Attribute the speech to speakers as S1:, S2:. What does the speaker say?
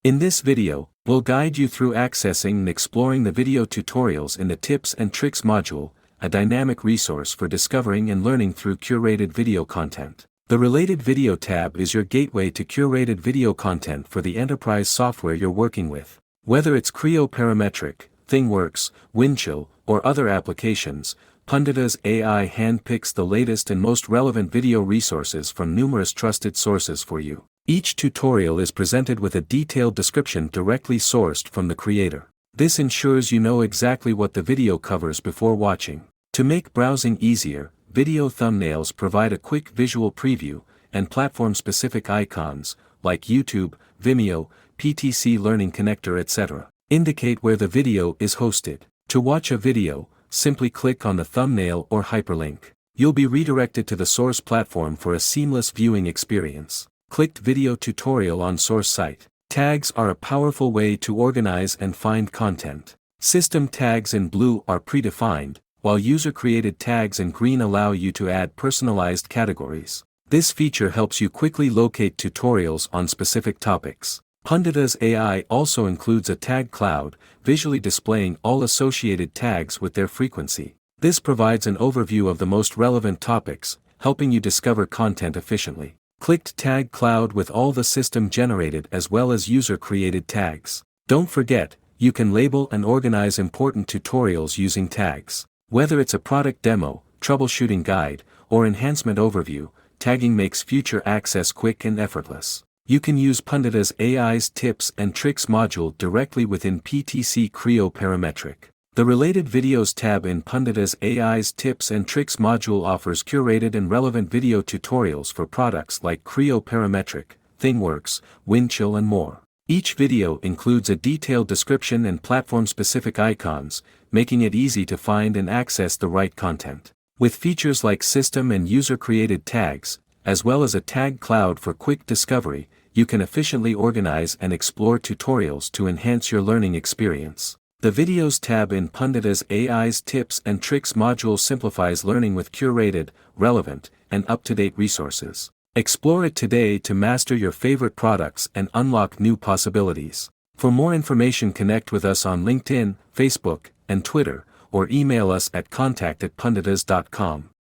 S1: In this video, we'll guide you through accessing and exploring the video tutorials in the Tips and Tricks module, a dynamic resource for discovering and learning through curated video content. The Related Video tab is your gateway to curated video content for the enterprise software you're working with. Whether it's Creo Parametric, ThingWorx, Windchill, or other applications, Punditas AI handpicks the latest and most relevant video resources from numerous trusted sources for you. Each tutorial is presented with a detailed description directly sourced from the creator. This ensures you know exactly what the video covers before watching. To make browsing easier, video thumbnails provide a quick visual preview, and platform-specific icons, like YouTube, Vimeo, PTC Learning Connector etc., indicate where the video is hosted. To watch a video, simply click on the thumbnail or hyperlink. You'll be redirected to the source platform for a seamless viewing experience. Clicked video tutorial on source site. Tags are a powerful way to organize and find content. System tags in blue are predefined, while user-created tags in green allow you to add personalized categories. This feature helps you quickly locate tutorials on specific topics. Punditas AI also includes a tag cloud, visually displaying all associated tags with their frequency. This provides an overview of the most relevant topics, helping you discover content efficiently. Clicked tag cloud with all the system-generated as well as user-created tags. Don't forget, you can label and organize important tutorials using tags. Whether it's a product demo, troubleshooting guide, or enhancement overview, tagging makes future access quick and effortless. You can use Punditas AI's Tips and Tricks module directly within PTC Creo Parametric. The Related Videos tab in Punditas AI's Tips and Tricks module offers curated and relevant video tutorials for products like Creo Parametric, ThingWorx, Windchill and more. Each video includes a detailed description and platform-specific icons, making it easy to find and access the right content. With features like system and user-created tags, as well as a tag cloud for quick discovery, you can efficiently organize and explore tutorials to enhance your learning experience. The Videos tab in Punditas AI's Tips and Tricks module simplifies learning with curated, relevant, and up-to-date resources. Explore it today to master your favorite products and unlock new possibilities. For more information, connect with us on LinkedIn, Facebook, and Twitter, or email us at contact@punditas.com.